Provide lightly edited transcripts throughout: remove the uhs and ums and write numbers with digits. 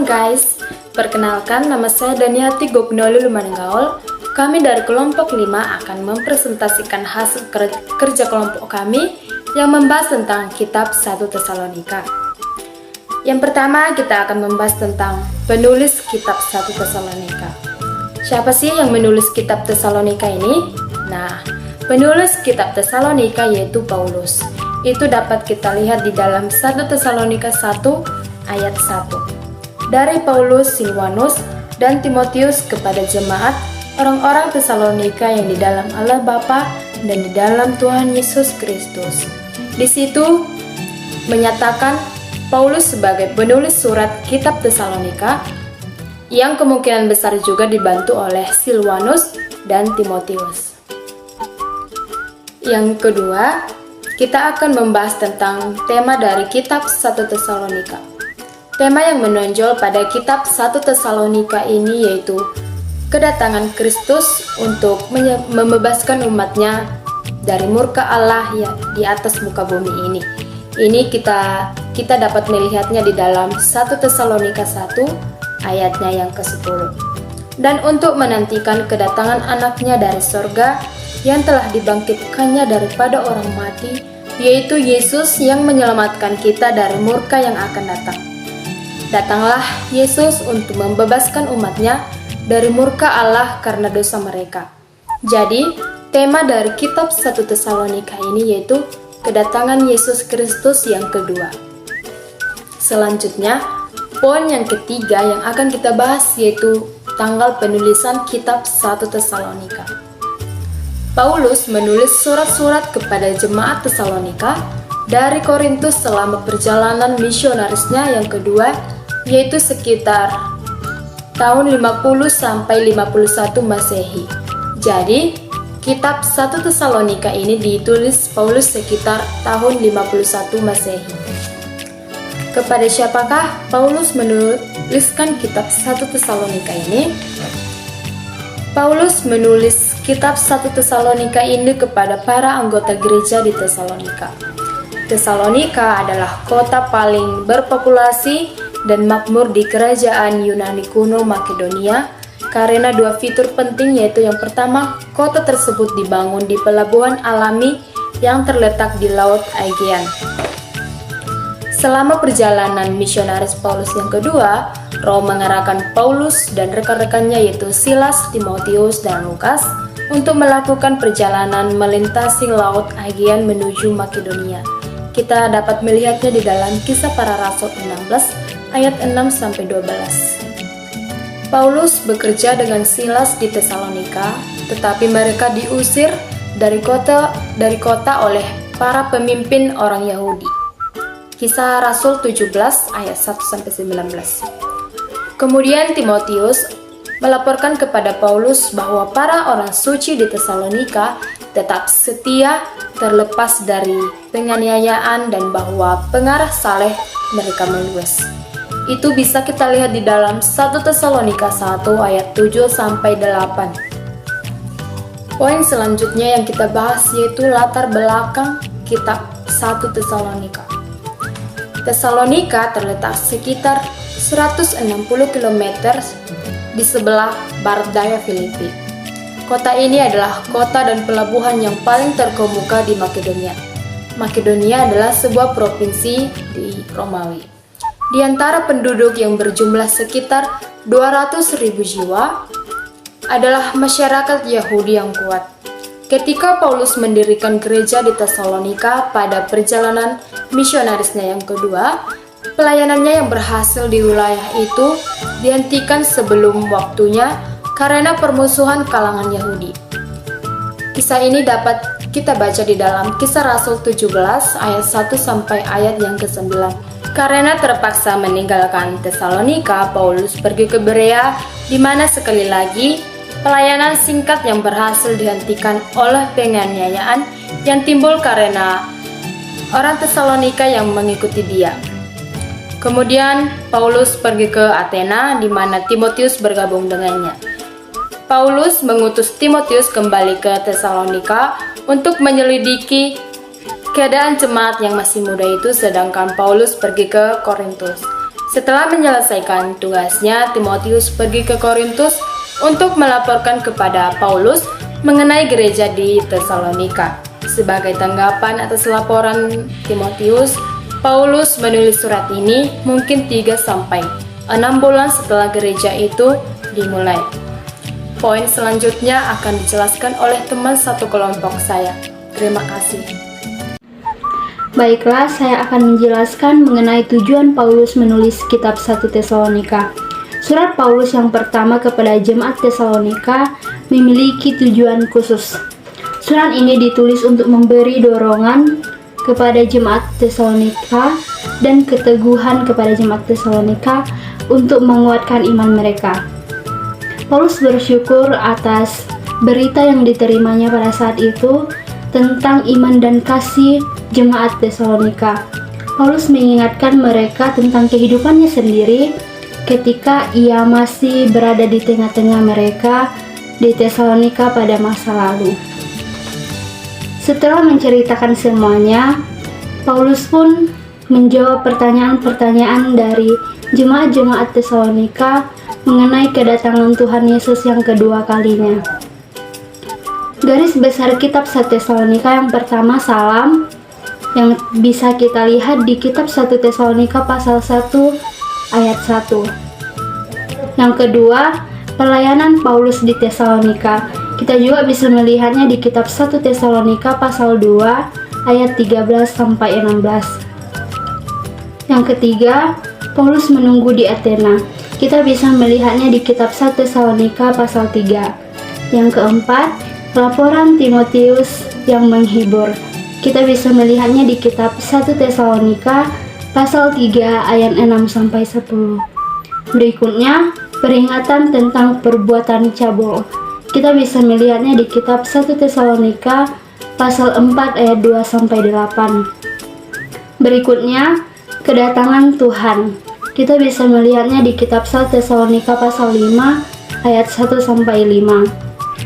guys, perkenalkan nama saya Daniati Gognolu Lumangaol. Kami dari kelompok 5 akan mempresentasikan hasil kerja kelompok kami yang membahas tentang kitab 1 Tesalonika. Yang pertama kita akan membahas tentang penulis kitab 1 Tesalonika. Siapa sih yang menulis kitab Tesalonika ini? Nah, penulis kitab Tesalonika yaitu Paulus. Itu dapat kita lihat di dalam 1 Tesalonika 1 ayat 1. Dari Paulus, Silwanus, dan Timotius kepada jemaat orang-orang Tesalonika yang di dalam Allah Bapa dan di dalam Tuhan Yesus Kristus. Di situ menyatakan Paulus sebagai penulis surat kitab Tesalonika yang kemungkinan besar juga dibantu oleh Silwanus dan Timotius. Yang kedua, kita akan membahas tentang tema dari kitab 1 Tesalonika. Tema yang menonjol pada kitab 1 Tesalonika ini yaitu kedatangan Kristus untuk membebaskan umatnya dari murka Allah ya, di atas muka bumi ini. Ini kita dapat melihatnya di dalam 1 Tesalonika 1 ayatnya yang ke-10. Dan untuk menantikan kedatangan anaknya dari sorga yang telah dibangkitkannya daripada orang mati, yaitu Yesus yang menyelamatkan kita dari murka yang akan datang. Datanglah Yesus untuk membebaskan umatnya dari murka Allah karena dosa mereka. Jadi, tema dari kitab 1 Tesalonika ini yaitu kedatangan Yesus Kristus yang kedua. Selanjutnya, poin yang ketiga yang akan kita bahas yaitu tanggal penulisan kitab 1 Tesalonika. Paulus menulis surat-surat kepada jemaat Tesalonika dari Korintus selama perjalanan misionarisnya yang kedua yaitu sekitar tahun 50 sampai 51 Masehi. Jadi, kitab 1 Tesalonika ini ditulis Paulus sekitar tahun 51 Masehi. Kepada siapakah Paulus menuliskan kitab 1 Tesalonika ini? Paulus menulis kitab 1 Tesalonika ini kepada para anggota gereja di Tesalonika. Tesalonika adalah kota paling berpopulasi dan makmur di kerajaan Yunani kuno Makedonia karena dua fitur penting yaitu yang pertama, kota tersebut dibangun di pelabuhan alami yang terletak di Laut Aegean. Selama perjalanan misionaris Paulus yang kedua, Roh mengarahkan Paulus dan rekan-rekannya yaitu Silas, Timotius, dan Lukas untuk melakukan perjalanan melintasi Laut Aegean menuju Makedonia. Kita dapat melihatnya di dalam Kisah Para Rasul 16 ayat 6-12. Paulus bekerja dengan Silas di Tesalonika, tetapi mereka diusir dari kota oleh para pemimpin orang Yahudi. Kisah Rasul 17 ayat 1-19. Kemudian Timotius melaporkan kepada Paulus bahwa para orang suci di Tesalonika tetap setia terlepas dari penganiayaan dan bahwa pengarah saleh mereka meluas. Itu bisa kita lihat di dalam 1 Tesalonika 1 ayat 7-8. Poin selanjutnya yang kita bahas yaitu latar belakang kitab 1 Tesalonika. Tesalonika terletak sekitar 160 km di sebelah barat daya Filipi. Kota ini adalah kota dan pelabuhan yang paling terkemuka di Makedonia. Makedonia adalah sebuah provinsi di Romawi. Di antara penduduk yang berjumlah sekitar 200.000 jiwa adalah masyarakat Yahudi yang kuat. Ketika Paulus mendirikan gereja di Tesalonika pada perjalanan misionarisnya yang kedua, pelayanannya yang berhasil di wilayah itu dihentikan sebelum waktunya karena permusuhan kalangan Yahudi. Kisah ini dapat kita baca di dalam Kisah Rasul 17 ayat 1 sampai ayat yang ke-9. Karena terpaksa meninggalkan Tesalonika, Paulus pergi ke Berea, di mana sekali lagi pelayanan singkat yang berhasil dihentikan oleh penganiayaan yang timbul karena orang Tesalonika yang mengikuti dia. Kemudian Paulus pergi ke Athena, di mana Timotius bergabung dengannya. Paulus mengutus Timotius kembali ke Tesalonika untuk menyelidiki keadaan jemaat yang masih muda itu, sedangkan Paulus pergi ke Korintus. Setelah menyelesaikan tugasnya, Timotius pergi ke Korintus untuk melaporkan kepada Paulus mengenai gereja di Tesalonika. Sebagai tanggapan atas laporan Timotius, Paulus menulis surat ini mungkin 3-6 bulan setelah gereja itu dimulai. Poin selanjutnya akan dijelaskan oleh teman satu kelompok saya. Terima kasih. Baiklah, saya akan menjelaskan mengenai tujuan Paulus menulis kitab 1 Tesalonika. Surat Paulus yang pertama kepada jemaat Tesalonika memiliki tujuan khusus. Surat ini ditulis untuk memberi dorongan kepada jemaat Tesalonika dan keteguhan kepada jemaat Tesalonika untuk menguatkan iman mereka. Paulus bersyukur atas berita yang diterimanya pada saat itu tentang iman dan kasih jemaat Tesalonika. Paulus mengingatkan mereka tentang kehidupannya sendiri ketika ia masih berada di tengah-tengah mereka di Tesalonika pada masa lalu. Setelah menceritakan semuanya, Paulus pun menjawab pertanyaan-pertanyaan dari jemaat-jemaat Tesalonika mengenai kedatangan Tuhan Yesus yang kedua kalinya. Garis besar kitab 1 Tesalonika yang pertama, salam, yang bisa kita lihat di kitab 1 Tesalonika pasal 1 ayat 1. Yang kedua, pelayanan Paulus di Tesalonika. Kita juga bisa melihatnya di kitab 1 Tesalonika pasal 2 ayat 13-16. Yang ketiga, Paulus menunggu di Athena. Kita bisa melihatnya di kitab 1 Tesalonika pasal 3. Yang keempat, laporan Timotius yang menghibur. Kita bisa melihatnya di kitab 1 Tesalonika pasal 3 ayat 6-10. Berikutnya, peringatan tentang perbuatan cabul. Kita bisa melihatnya di kitab 1 Tesalonika pasal 4 ayat 2-8. Berikutnya, kedatangan Tuhan. Kita bisa melihatnya di kitab 1 Tesalonika pasal 5 ayat 1-5.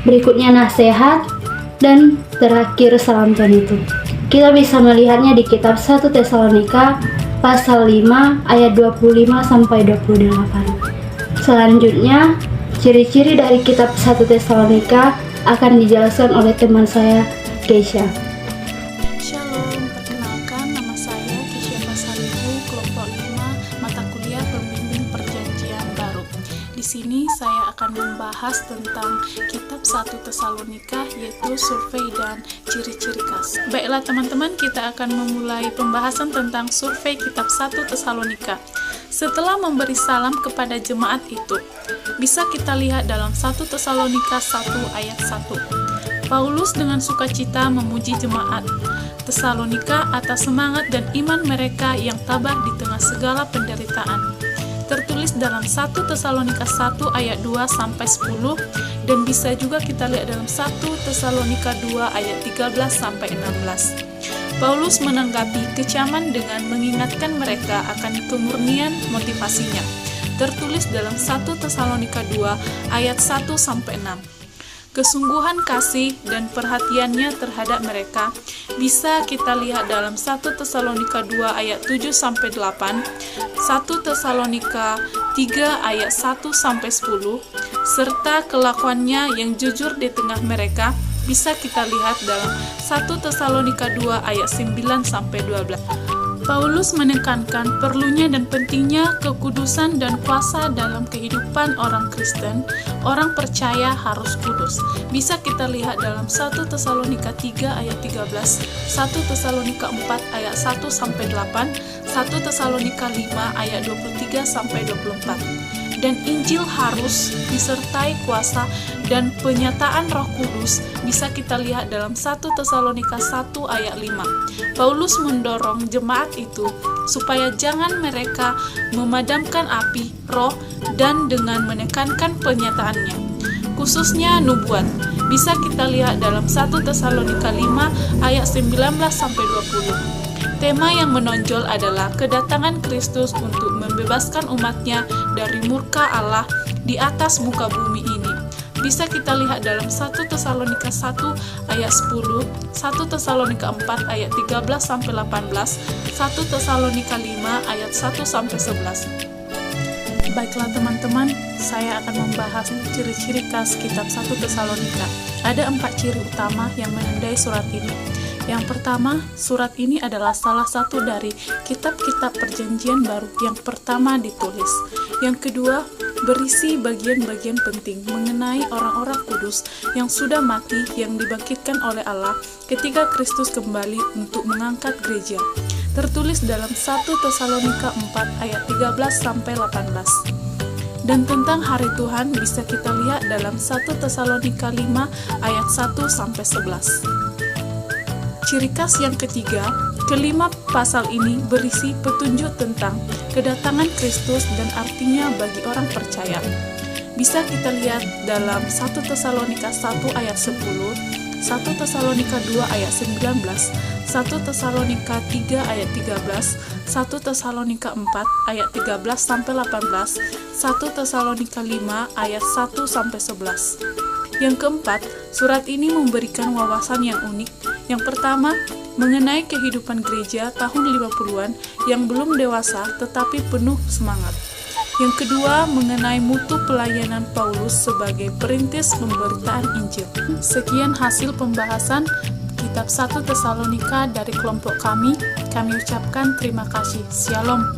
Berikutnya nasihat, dan terakhir salam penutup. Kita bisa melihatnya di kitab 1 Tesalonika pasal 5 ayat 25-28. Selanjutnya, ciri-ciri dari kitab 1 Tesalonika akan dijelaskan oleh teman saya, Keisha. Shalom, perkenalkan nama saya Keisha Pasaribu, kelompok 5, mata kuliah pembimbing perjanjian baru. Di sini saya akan membahas tentang kitab 1 Tesalonika, yaitu survei dan ciri-ciri khas. Baiklah teman-teman, kita akan memulai pembahasan tentang survei kitab 1 Tesalonika. Setelah memberi salam kepada jemaat itu, bisa kita lihat dalam 1 Tesalonika 1 ayat 1. Paulus dengan sukacita memuji jemaat Tesalonika atas semangat dan iman mereka yang tabah di tengah segala penderitaan. Tertulis dalam 1 Tesalonika 1 ayat 2-10, dan bisa juga kita lihat dalam 1 Tesalonika 2 ayat 13-16. Paulus menanggapi kecaman dengan mengingatkan mereka akan kemurnian motivasinya. Tertulis dalam 1 Tesalonika 2 ayat 1-6. Kesungguhan kasih dan perhatiannya terhadap mereka bisa kita lihat dalam 1 Tesalonika 2 ayat 7-8, 1 Tesalonika 3 ayat 1-10, serta kelakuannya yang jujur di tengah mereka bisa kita lihat dalam 1 Tesalonika 2 ayat 9-12. Paulus menekankan perlunya dan pentingnya kekudusan dan kuasa dalam kehidupan orang Kristen. Orang percaya harus kudus. Bisa kita lihat dalam 1 Tesalonika 3 ayat 13, 1 Tesalonika 4 ayat 1-8, 1 Tesalonika 5 ayat 23-24. Dan Injil harus disertai kuasa dan penyataan Roh Kudus bisa kita lihat dalam 1 Tesalonika 1 ayat 5. Paulus mendorong jemaat itu supaya jangan mereka memadamkan api roh dan dengan menekankan penyataannya, khususnya nubuat. Bisa kita lihat dalam 1 Tesalonika 5 ayat 19-20. Tema yang menonjol adalah kedatangan Kristus untuk membebaskan umatnya dari murka Allah di atas muka bumi ini. bisa kita lihat dalam 1 Tesalonika 1 ayat 10, 1 Tesalonika 4 ayat 13 sampai 18, 1 Tesalonika 5 ayat 1 sampai 11. Baiklah teman-teman, saya akan membahas ciri-ciri khas kitab 1 Tesalonika. Ada 4 ciri utama yang menandai surat ini. Yang pertama, surat ini adalah salah satu dari kitab-kitab perjanjian baru yang pertama ditulis. Yang kedua, berisi bagian-bagian penting mengenai orang-orang kudus yang sudah mati yang dibangkitkan oleh Allah ketika Kristus kembali untuk mengangkat gereja. Tertulis dalam 1 Tesalonika 4 ayat 13 sampai 18. Dan tentang hari Tuhan bisa kita lihat dalam 1 Tesalonika 5 ayat 1 sampai 11. Ciri khas yang ketiga, kelima pasal ini berisi petunjuk tentang kedatangan Kristus dan artinya bagi orang percaya. Bisa kita lihat dalam 1 Tesalonika 1 ayat 10, 1 Tesalonika 2 ayat 19, 1 Tesalonika 3 ayat 13, 1 Tesalonika 4 ayat 13 sampai 18, 1 Tesalonika 5 ayat 1 sampai 11. Yang keempat, surat ini memberikan wawasan yang unik. Yang pertama, mengenai kehidupan gereja tahun 50-an yang belum dewasa tetapi penuh semangat. Yang kedua, mengenai mutu pelayanan Paulus sebagai perintis pemberitaan Injil. Sekian hasil pembahasan kitab 1 Tesalonika dari kelompok kami. Kami ucapkan terima kasih. Shalom.